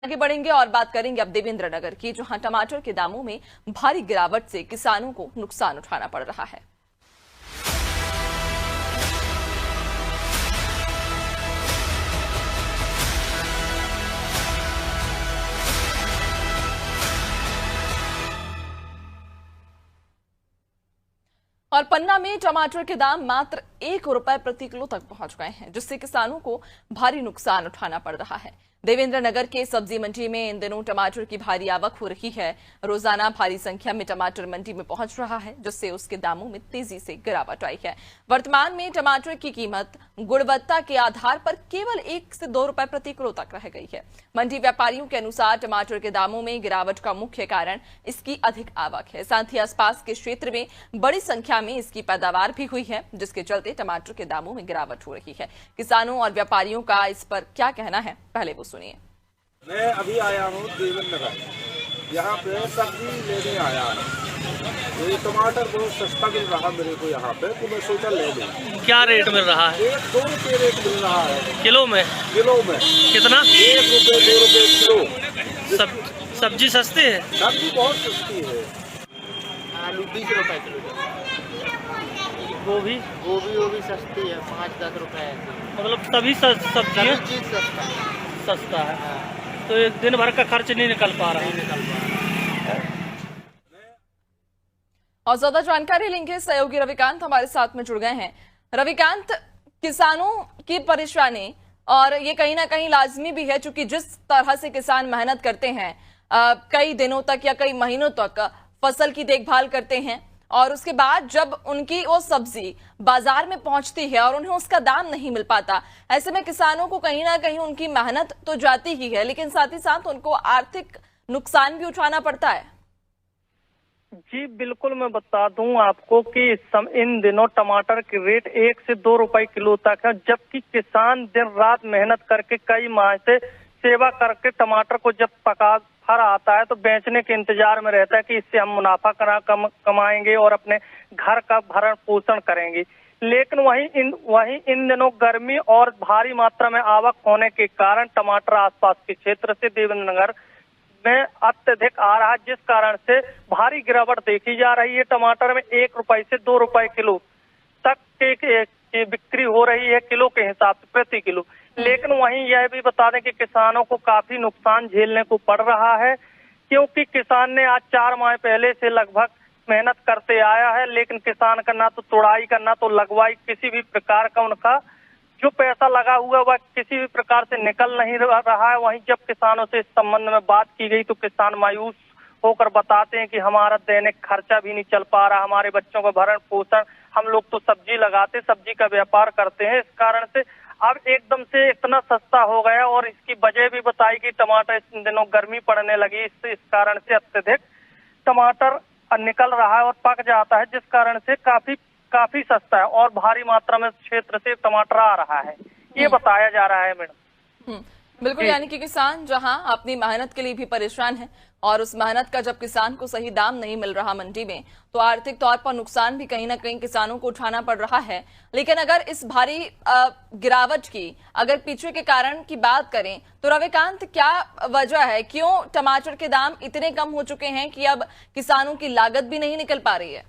आगे बढ़ेंगे और बात करेंगे अब देवेंद्र नगर की, जहां टमाटर के दामों में भारी गिरावट से किसानों को नुकसान उठाना पड़ रहा है। और पन्ना में टमाटर के दाम मात्र ₹1 प्रति किलो तक पहुंच गए हैं, जिससे किसानों को भारी नुकसान उठाना पड़ रहा है। देवेंद्र नगर के सब्जी मंडी में इन दिनों टमाटर की भारी आवक हो रही है। रोजाना भारी संख्या में टमाटर मंडी में पहुंच रहा है, जिससे उसके दामों में तेजी से गिरावट आई है। वर्तमान में टमाटर की कीमत गुणवत्ता के आधार पर केवल ₹1 से ₹2 प्रति किलो तक रह गई है। मंडी व्यापारियों के अनुसार टमाटर के दामों में गिरावट का मुख्य कारण इसकी अधिक आवक है। साथ ही आसपास के क्षेत्र में बड़ी संख्या में इसकी पैदावार भी हुई है, जिसके चलते टमाटर के दामों में गिरावट हो रही है। किसानों और व्यापारियों का इस पर क्या कहना है, पहले वो सुनिए। मैं अभी आया हूँ देवेंद्र नगर, यहाँ पे सब्जी लेने आया हूँ। ये टमाटर बहुत सस्ता मिल रहा मेरे को यहाँ पे, तो मैं सोचा ले लूँ। क्या रेट मिल रहा है? ₹1-2 रेट मिल रहा है। किलो में? किलो में कितना? ₹1-2 किलो। सब्जी सस्ती है? सब्जी बहुत सस्ती है। आलू ₹20 किलो। गोभी? गोभी सस्ती है, 5-10 रुपए। मतलब सभी सब्जी चीज सस्ता है। सस्ता है। तो एक दिन भर का खर्च नहीं निकल पा रहा है। और ज्यादा जानकारी लेंगे, सहयोगी रविकांत हमारे साथ में जुड़ गए हैं। रविकांत, किसानों की परेशानी और ये कहीं ना कहीं लाजमी भी है, क्योंकि जिस तरह से किसान मेहनत करते हैं, कई दिनों तक या कई महीनों तक फसल की देखभाल करते हैं, और उसके बाद जब उनकी वो सब्जी बाजार में पहुंचती है और उन्हें उसका दाम नहीं मिल पाता, ऐसे में किसानों को कहीं ना कहीं उनकी मेहनत तो जाती ही है, लेकिन साथ ही साथ उनको आर्थिक नुकसान भी उठाना पड़ता है। जी बिल्कुल, मैं बता दूं आपको कि इन दिनों टमाटर के रेट ₹1 से ₹2 किलो तक है, जबकि किसान दिन रात मेहनत करके कई माह से सेवा करके टमाटर को जब पका फर आता है तो बेचने के इंतजार में रहता है कि इससे हम मुनाफा कमाएंगे और अपने घर का भरण पोषण करेंगे। लेकिन वहीं इन दिनों गर्मी और भारी मात्रा में आवक होने के कारण टमाटर आसपास के क्षेत्र से देवेंद्र नगर में अत्यधिक आ रहा है, जिस कारण से भारी गिरावट देखी जा रही है। टमाटर में ₹1 से ₹2 किलो तक की बिक्री हो रही है, किलो के हिसाब से प्रति किलो। लेकिन वहीं यह भी बता दें कि किसानों को काफी नुकसान झेलने को पड़ रहा है, क्योंकि किसान ने आज 4 माह पहले से लगभग मेहनत करते आया है, लेकिन किसान का ना तो तुड़ाई का ना तो लगवाई, किसी भी प्रकार का उनका जो पैसा लगा हुआ वह किसी भी प्रकार से निकल नहीं रहा है। वहीं जब किसानों से इस संबंध में बात की गई तो किसान मायूस होकर बताते हैं कि हमारा दैनिक खर्चा भी नहीं चल पा रहा, हमारे बच्चों का भरण पोषण, हम लोग तो सब्जी लगाते, सब्जी का व्यापार करते हैं, इस कारण से अब एकदम से इतना सस्ता हो गया। और इसकी वजह भी बताई कि टमाटर इस दिनों गर्मी पड़ने लगी, इस कारण से अत्यधिक टमाटर निकल रहा है और पक जाता है, जिस कारण से काफी सस्ता है और भारी मात्रा में क्षेत्र से टमाटर आ रहा है, ये बताया जा रहा है मैडम। बिल्कुल, यानी कि किसान जहां अपनी मेहनत के लिए भी परेशान है और उस मेहनत का जब किसान को सही दाम नहीं मिल रहा मंडी में, तो आर्थिक तौर पर नुकसान भी कहीं ना कहीं किसानों को उठाना पड़ रहा है। लेकिन अगर इस भारी गिरावट की अगर पीछे के कारण की बात करें तो रविकांत, क्या वजह है, क्यों टमाटर के दाम इतने कम हो चुके हैं कि अब किसानों की लागत भी नहीं निकल पा रही है?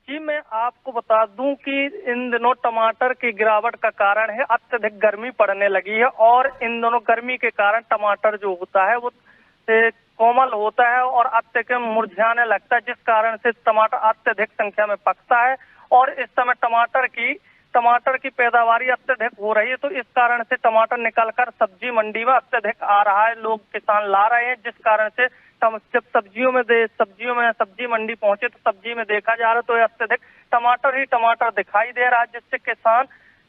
जी मैं आपको बता दूं कि इन दिनों टमाटर की गिरावट का कारण है अत्यधिक गर्मी पड़ने लगी है, और इन दोनों गर्मी के कारण टमाटर जो होता है वो कोमल होता है और अत्यधिक मुरझाने लगता है, जिस कारण से टमाटर अत्यधिक संख्या में पकता है। और इस समय टमाटर की पैदावारी अत्यधिक हो रही है, तो इस कारण से टमाटर निकलकर सब्जी मंडी में अत्यधिक आ रहा है, लोग किसान ला रहे हैं, जिस कारण से जब सब्जी मंडी पहुंचे तो सब्जी में देखा जा रहा है तो अत्यधिक टमाटर ही टमाटर दिखाई दे रहा है, जिससे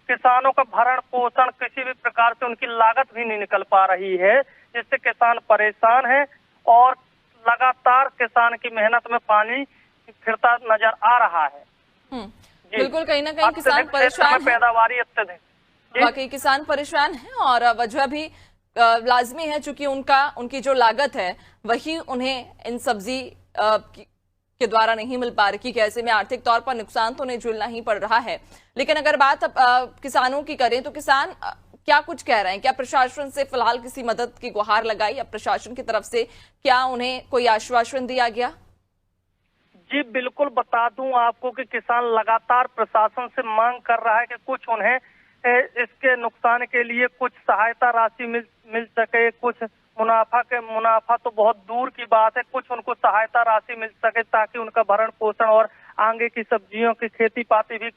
किसानों का भरण पोषण किसी भी प्रकार से उनकी लागत भी नहीं निकल पा रही है, जिससे किसान परेशान है और लगातार किसान की मेहनत में पानी फिरता नजर आ रहा है। बिल्कुल, कहीं ना कहीं किसान परेशान है, पैदावारी अत्यधिक, वाकई किसान परेशान है और वजह भी लाजमी है, चूंकि उनकी जो लागत है वही उन्हें इन सब्जी के द्वारा नहीं मिल पा रही, कि ऐसे में आर्थिक तौर पर नुकसान तो उन्हें झेलना ही पड़ रहा है। लेकिन अगर बात किसानों की करें तो किसान क्या कुछ कह रहे हैं? क्या प्रशासन से फिलहाल किसी मदद की गुहार लगाई या प्रशासन की तरफ से क्या उन्हें कोई आश्वासन दिया गया? जी बिल्कुल, बता दूं आपको कि किसान लगातार प्रशासन से मांग कर रहा है कि कुछ उन्हें इसके नुकसान के लिए कुछ सहायता राशि मिल सके, कुछ मुनाफा तो बहुत दूर की बात है, कुछ उनको सहायता राशि मिल सके ताकि उनका भरण पोषण और आगे की सब्जियों की खेती पाती भी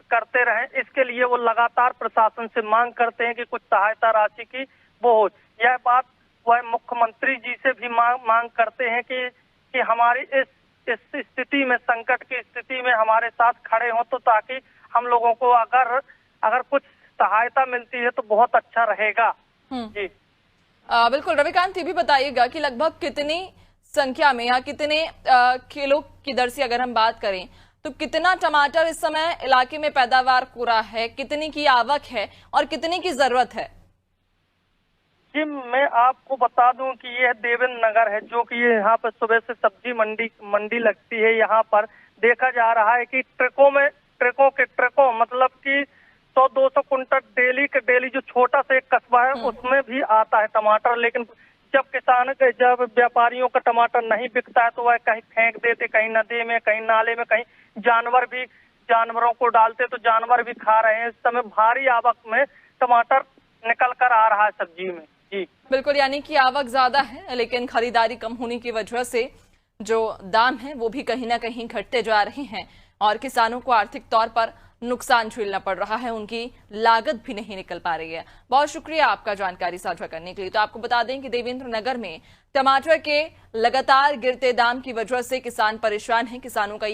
करते रहें। इसके लिए वो लगातार प्रशासन से मांग करते हैं कि कुछ सहायता राशि की वो हो। यह बात वह मुख्यमंत्री जी से भी मांग करते हैं कि हमारी इस स्थिति में, संकट की स्थिति में हमारे साथ खड़े हों, तो ताकि हम लोगों को अगर कुछ सहायता मिलती है तो बहुत अच्छा रहेगा। जी बिल्कुल रविकांत, ये भी बताइएगा कि लगभग कितनी संख्या में या कितने किलो की दर से अगर हम बात करें तो कितना टमाटर इस समय इलाके में पैदावार हो रहा है, कितनी की आवक है और कितनी की जरूरत है? जी मैं आपको बता दूं कि यह देवेंद्र नगर है, जो कि यहाँ पर सुबह से सब्जी मंडी लगती है। यहाँ पर देखा जा रहा है कि ट्रकों मतलब कि 100-200 कुंटल डेली जो छोटा सा एक कस्बा है उसमें भी आता है टमाटर। लेकिन जब व्यापारियों का टमाटर नहीं बिकता है तो वह कहीं फेंक देते, कहीं नदी में, कहीं नाले में, कहीं जानवरों को डालते तो जानवर भी खा रहे हैं। इस समय भारी आवक में टमाटर निकल कर आ रहा है सब्जी में। जी बिल्कुल, यानी कि आवक ज्यादा है लेकिन खरीदारी कम होने की वजह से जो दाम है वो भी कहीं ना कहीं घटते जा रहे हैं और किसानों को आर्थिक तौर पर नुकसान झेलना पड़ रहा है, उनकी लागत भी नहीं निकल पा रही है। बहुत शुक्रिया आपका जानकारी साझा करने के लिए। तो आपको बता दें कि देवेंद्र नगर में टमाटर के लगातार गिरते दाम की वजह से किसान परेशान हैं। किसानों का